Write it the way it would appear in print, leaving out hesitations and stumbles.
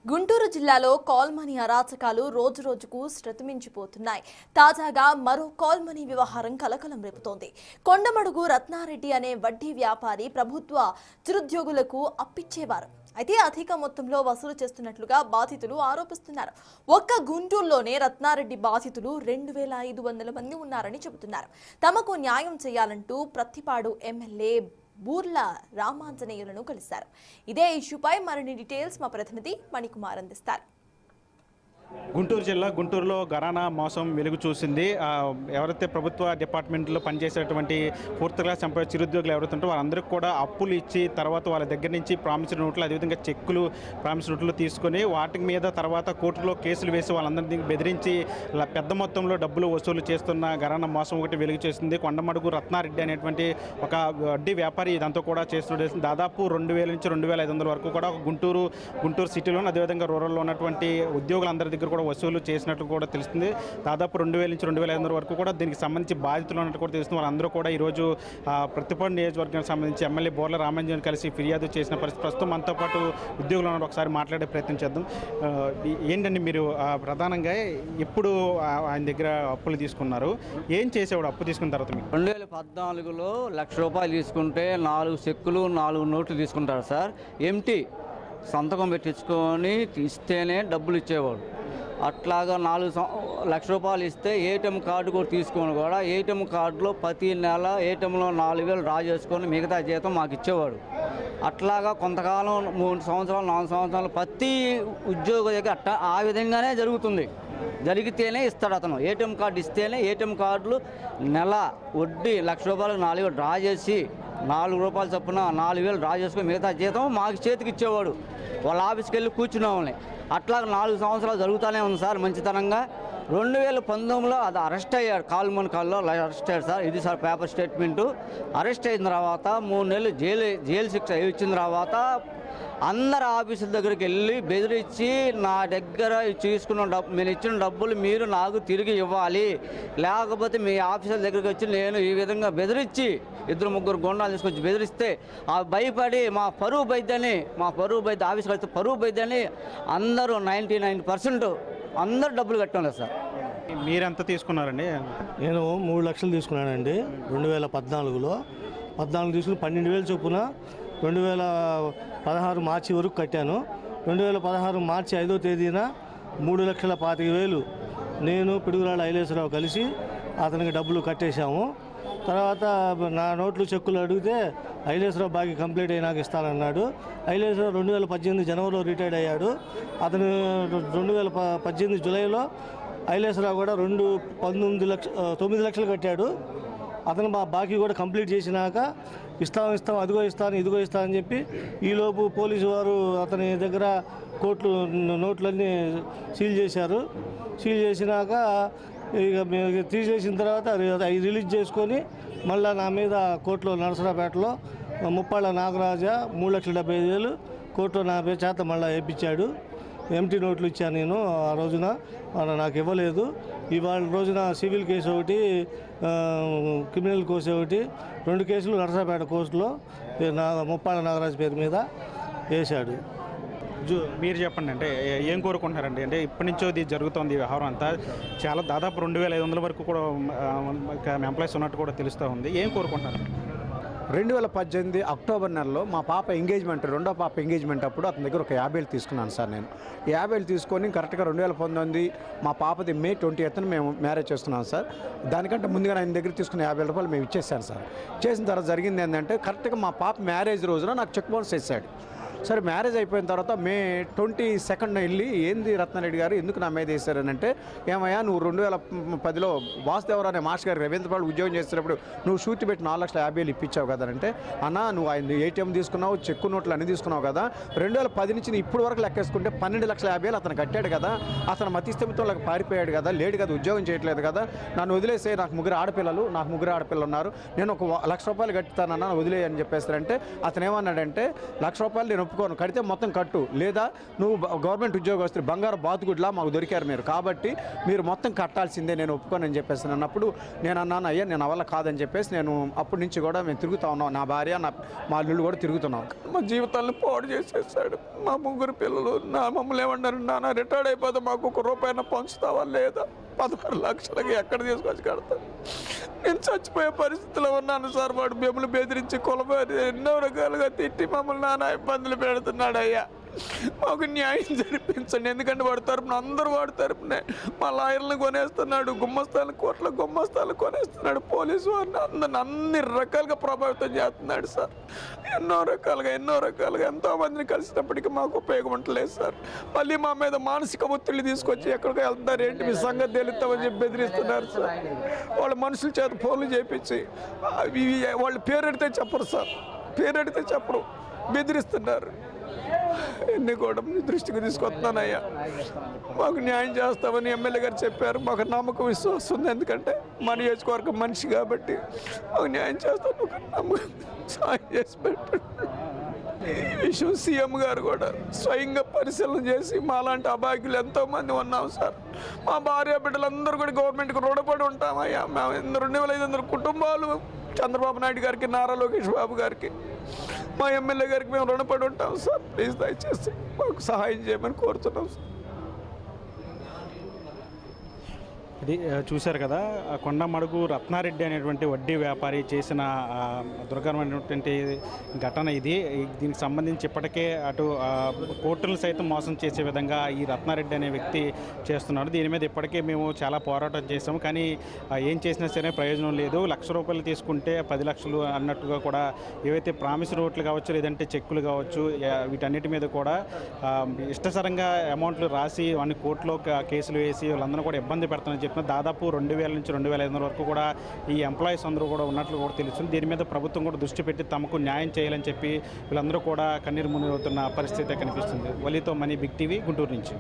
గుంటూరు జిల్లాలో call money అరాచకాలు రోజురోజుకు శ్రతిమించిపోతున్నాయి. తాజాగా మరో కాల్ మనీ వ్యవహారం కలకలం రేపుతోంది. కొండమడుగు రత్నారెడ్డి అనే వడ్డీ వ్యాపారి ప్రభుత్వ చిరుద్యోగులకు అప్పిచ్చేవారు. అయితే అధిక మొత్తంలో వసూలు చేస్తున్నట్లుగా బాధితులు ఆరోపిస్తున్నారు. ఒక్క గుంటూరులోనే రత్నారెడ్డి బాధితులు 2500 మంది ఉన్నారని చెబుతున్నారు. తమకు న్యాయం చేయాలంటూ ప్రత్తిపాడు ఎమ్మెల్యే బూర్ల రామాంజనేయులను కలిశారు. ఇదే ఇష్యూపై మరిన్ని డీటెయిల్స్ మా ప్రతినిధి మణికుమార్ అందిస్తారు. గుంటూరు జిల్లా గుంటూరులో ఘరానా మోసం వెలుగు చూసింది. ఎవరైతే ప్రభుత్వ డిపార్ట్మెంట్లో పనిచేసేటువంటి ఫోర్త్ క్లాస్ ఎంప్లాయీ చిరుద్యోగులు ఎవరైతే ఉంటారో వాళ్ళందరికీ కూడా అప్పులు ఇచ్చి తర్వాత వాళ్ళ దగ్గర నుంచి ప్రామిసరీ నోట్లు అదేవిధంగా చెక్కులు ప్రామిసరీ నోట్లు తీసుకొని వాటి మీద తర్వాత కోర్టులో కేసులు వేసి వాళ్ళందరినీ బెదిరించి పెద్ద మొత్తంలో డబ్బులు వసూలు చేస్తున్న ఘరానా మోసం ఒకటి వెలుగు చేసింది. కొండమడుగు రత్నారెడ్డి అనేటువంటి ఒక వడ్డీ వ్యాపారి ఇదంతా కూడా చేస్తుండే దాదాపు 2000 నుంచి 2500 వరకు కూడా గుంటూరు సిటీలో అదేవిధంగా రూరల్లో ఉన్నటువంటి ఉద్యోగులందరి దగ్గర కూడా వసూలు చేసినట్లు కూడా తెలుస్తుంది. దాదాపు 2000 నుంచి 2500 వరకు కూడా దీనికి సంబంధించి బాధితులు ఉన్నట్టు కూడా తెలుస్తుంది. వాళ్ళందరూ కూడా ఈరోజు ప్రతిపాడు నియోజకవర్గానికి సంబంధించి ఎమ్మెల్యే బోర్ల రామాంజనేయులను కలిసి ఫిర్యాదు చేసిన పరిస్థితి. ప్రస్తుతం మనతో పాటు ఉద్యోగులు ఉన్నారు, ఒకసారి మాట్లాడే ప్రయత్నం చేద్దాం. ఏంటండి మీరు ప్రధానంగా ఎప్పుడు ఆయన దగ్గర అప్పులు తీసుకున్నారు? ఏం చేసేవాడు అప్పు తీసుకున్న తర్వాత? మీరు 2014లో ₹1,00,000 తీసుకుంటే 4 చెక్కులు 4 నోట్లు తీసుకుంటారు సార్. ఎంటీ సంతకం పెట్టించుకొని ఇస్తేనే డబ్బులు ఇచ్చేవాడు. అట్లాగా ₹1,00,000 ఇస్తే ఏటీఎం కార్డు కూడా తీసుకొని కూడా ఏటీఎం కార్డులో ప్రతి నెల ఏటీఎంలో 4,000 డ్రా చేసుకొని మిగతా జీతం మాకు ఇచ్చేవాడు. అట్లాగా కొంతకాలం 3 సంవత్సరాలు 4 సంవత్సరాలు ప్రతి ఉద్యోగ దగ్గర ఆ విధంగానే జరుగుతుంది. జరిగితేనే ఇస్తాడు అతను. ఏటీఎం కార్డు ఇస్తేనే ఏటీఎం కార్డులు నెల వడ్డీ ₹1,00,000 4,000 డ్రా చేసి ₹4 చొప్పున 4,000 డ్రా చేసుకొని మిగతా జీతం మాకు చేతికి ఇచ్చేవాడు. వాళ్ళ ఆఫీస్కి వెళ్ళి కూర్చునేవాళ్ళని. అట్లా 4 సంవత్సరాలు జరుగుతూనే ఉంది సార్ మంచితనంగా. 2019లో అది అరెస్ట్ అయ్యాడు. కాల్మన్ కాల్లో అరెస్ట్ అయ్యాడు సార్. ఇది సార్ పేపర్ స్టేట్మెంటు. అరెస్ట్ అయిన తర్వాత 3 నెలలు జైలు శిక్ష ఇచ్చిన తర్వాత అందరు ఆఫీసుల దగ్గరికి వెళ్ళి బెదిరించి నా దగ్గర తీసుకున్న నేను ఇచ్చిన డబ్బులు మీరు నాకు తిరిగి ఇవ్వాలి, లేకపోతే మీ ఆఫీసుల దగ్గరికి వచ్చి నేను ఈ విధంగా బెదిరించి 2-3 గుండాలు తీసుకొచ్చి బెదిరిస్తే భయపడి మా పరువు బైద్యని ఆఫీస్కి వెళ్తే పరువు బైద్యని అందరూ 99% అందరు డబ్బులు కట్టాలి సార్. మీరెంత తీసుకున్నారండి? నేను 3 లక్షలు తీసుకున్నానండి 2014లో. 14 తీసుకుని 12,000 చొప్పున 2016 మార్చి వరకు కట్టాను. 2016 మార్చి 5వ తేదీన 3,25,000 నేను పిడుగురాళ్ళ ఐలేశ్వరరావు కలిసి అతనికి డబ్బులు కట్టేశాము. తర్వాత నా నోట్లు చెక్కులు అడిగితే ఐలేశ్వరరావు బాకీ కంప్లీట్ అయినాక ఇస్తానన్నాడు. ఐలేశ్వరరావు 2018 జనవరిలో రిటైర్డ్ అయ్యాడు. అతను 2018 జూలైలో ఐలేశ్వరరావు కూడా 9 లక్షలు కట్టాడు. అతను మా బాకీ కూడా కంప్లీట్ చేసినాక ఇస్తాం అదిగో ఇస్తాను ఇదిగో ఇస్తాను అని చెప్పి ఈలోపు పోలీసు వారు అతని దగ్గర నోట్లన్నీ సీల్ చేశారు. సీల్ చేసినాక ఇక తీసేసిన తర్వాత అవి రిలీజ్ చేసుకొని మళ్ళీ నా మీద కోర్టులో నరసరాపేటలో ముప్పాళ్ళ నాగరాజ 3,70,000 కోర్టులో నా చేత మళ్ళీ వేయించాడు. ఎంటీ నోట్లు ఇచ్చాను నేను ఆ రోజున, నాకు ఇవ్వలేదు. ఇవాళ రోజున సివిల్ కేసు ఒకటి, క్రిమినల్ కేసు ఒకటి, 2 కేసులు నరసరాపేట కోర్టులో ముప్పాళ్ళ నాగరాజు పేరు మీద వేశాడు. మీరు చెప్పండి, అంటే ఏం కోరుకుంటున్నారండి? అంటే ఇప్పటి నుంచో ఇది జరుగుతుంది ఈ వ్యవహారం అంతా. చాలా దాదాపు 2,500 వరకు కూడా ఎంప్లాయీస్ ఉన్నట్టు కూడా తెలుస్తూ ఉంది. ఏం కోరుకుంటున్నారు? 2018 అక్టోబర్ నెలలో మా పాప ఎంగేజ్మెంట్, రెండో పాప ఎంగేజ్మెంట్ అప్పుడు అతని దగ్గర ఒక 50,000 తీసుకున్నాను సార్. నేను 50,000 తీసుకొని కరెక్ట్గా 2019 మా పాపది May 20th మేము మ్యారేజ్ చేస్తున్నాం సార్. దానికంటే ముందుగా ఆయన దగ్గర తీసుకున్న ₹50,000 మేము ఇచ్చేసాను సార్. చేసిన తర్వాత జరిగింది ఏంటంటే కరెక్ట్గా మా పాప మ్యారేజ్ రోజున నాకు చెక్ బౌన్స్ చేశాడు. సరే మ్యారేజ్ అయిపోయిన తర్వాత May 22nd వెళ్ళి ఏంది రత్నారెడ్డి గారు ఎందుకు నా మీద వేశారని అంటే, ఏమయ్యా నువ్వు 2010లో వాసుదేవరావు అనే మాస్టర్ గారు రవీంద్రపాడు ఉద్యోగం చేసేటప్పుడు నువ్వు షూట్ పెట్టి 4,50,000 ఇప్పించావు కదా అంటే, అన్న నువ్వు ఆయన ఏటీఎం తీసుకున్నావు, చెక్కు నోట్లు అన్నీ తీసుకున్నావు కదా, 2010 నుంచి ఇప్పుడు వరకు లెక్కేసుకుంటే 12,50,000 అతను కట్టాడు కదా, అతను మతిస్థిమితంలోకి పారిపోయాడు కదా, లేడు కదా, ఉద్యోగం చేయట్లేదు కదా, నన్ను వదిలేసే, నాకు 3 ఆడపిల్లలు ఉన్నారు, నేను ఒక ₹1,00,000 కట్టుతానన్నా వదిలేయని చెప్పేస్తారంటే, అతను ఏమన్నాడంటే ₹1,00,000 నేను ఒప్పుకోను, కడితే మొత్తం కట్టు, లేదా నువ్వు గవర్నమెంట్ ఉద్యోగస్తులు బంగారు బాతుగుడ్లా మాకు దొరికారు మీరు, కాబట్టి మీరు మొత్తం కట్టాల్సిందే, నేను ఒప్పుకోనని చెప్పేసి అన్నప్పుడు నేను అన్నాను, అయ్యా నేను అవల్ల కాదని చెప్పేసి నేను అప్పటి నుంచి కూడా మేము తిరుగుతూ ఉన్నాం, నా భార్య మా అల్లుళ్ళు కూడా తిరుగుతున్నాం. మా జీవితాలను పాడు చేసేసాడు. మా ముగ్గురు పిల్లలు మమ్మల్ని ఏమన్నారు, నాన్న రిటైర్డ్ అయిపోతే మాకు ₹1 పంచుతావా లేదా, 16 లక్షలకి ఎక్కడ తీసుకొచ్చి కడతాను, నేను చచ్చిపోయే పరిస్థితిలో ఉన్నాను సార్. వాడు మిమ్మల్ని బెదిరించి కొలబడి ఎన్నో రకాలుగా తిట్టి మమ్మల్ని నానా ఇబ్బందులు పెడుతున్నాడు. అయ్యా మాకు న్యాయం జరిపించండి, ఎందుకంటే వాడి తరపున అందరూ వాడి తరపునే మా లాయర్లను కొనేస్తున్నాడు, గుమ్మస్తాలను కోట్ల గుమ్మస్తాలు కొనేస్తున్నాడు, పోలీసు వారిని అన్ని రకాలుగా ప్రభావితం చేస్తున్నాడు సార్. ఎన్నో రకాలుగా ఎంతోమందిని కలిసినప్పటికీ మాకు ఉపయోగం ఉండలేదు సార్. మళ్ళీ మా మీద మానసిక ఒత్తిడి తీసుకొచ్చి ఎక్కడికి వెళ్తున్నారు, ఏంటి మీ సంగతి తెలుస్తామని చెప్పి బెదిరిస్తున్నారు సార్. వాళ్ళ మనుషుల చేత ఫోన్లు చేయించి వాళ్ళు పేరెడితే చెప్పరు సార్, పేరెడితే చెప్పరు, బెదిరిస్తున్నారు. ఎన్ని కూడా మీ దృష్టికి తీసుకొస్తున్నానయ్యా, మాకు న్యాయం చేస్తామని ఎమ్మెల్యే గారు చెప్పారు. మాకు నమ్మకం విశ్వాసం ఉంది, ఎందుకంటే మా నియోజకవర్గం మనిషి కాబట్టి మాకు న్యాయం చేస్తాను, ఒక నమ్మకం, సాయం చేసి పెట్టు. ఈ విషయం సీఎం గారు కూడా స్వయంగా పరిశీలన చేసి మాలాంటి అభాగ్యులు ఎంతోమంది ఉన్నాం సార్. మా భార్య బిడ్డలందరూ కూడా గవర్నమెంట్కి రుణపడి ఉంటామయ్యా. మేము 2500 కుటుంబాలు చంద్రబాబు నాయుడు గారికి, నారా లోకేష్ బాబు గారికి, మా ఎమ్మెల్యే గారికి మేము రుణపడి ఉంటాం సార్. ప్లీజ్ దయచేసి మాకు సహాయం చేయమని కోరుతున్నాం సార్. ఇది చూశారు కదా, కొండమడుగు రత్నారెడ్డి అనేటువంటి వడ్డీ వ్యాపారి చేసిన దుర్గమైనటువంటి ఘటన ఇది. దీనికి సంబంధించి ఇప్పటికే అటు కోర్టులను సైతం మోసం చేసే విధంగా ఈ రత్నారెడ్డి అనే వ్యక్తి చేస్తున్నాడు. దీని మీద ఇప్పటికే మేము చాలా పోరాటం చేసాము, కానీ ఏం చేసినా సరే ప్రయోజనం లేదు. ₹1,00,000 తీసుకుంటే 10 లక్షలు అన్నట్టుగా కూడా ఏవైతే ప్రామిస్ నోట్లు కావచ్చు, లేదంటే చెక్కులు కావచ్చు, వీటన్నిటి మీద కూడా ఇష్టసరంగా అమౌంట్లు రాసి వాడిని కోర్టులో కేసులు వేసి వాళ్ళందరూ కూడా ఇబ్బంది పెడుతున్నారని చెప్పిన దాదాపు 2,000 నుంచి 2,500 వరకు కూడా ఈ ఎంప్లాయీస్ అందరూ కూడా ఉన్నట్లు కూడా తెలుస్తుంది. దీని మీద ప్రభుత్వం కూడా దృష్టి పెట్టి తమకు న్యాయం చేయాలని చెప్పి వీళ్ళందరూ కూడా కన్నీరు మున్నీరు అవుతున్న పరిస్థితి కనిపిస్తుంది. వలితో మనీ, బిగ్ టీవీ, గుంటూరు నుంచి.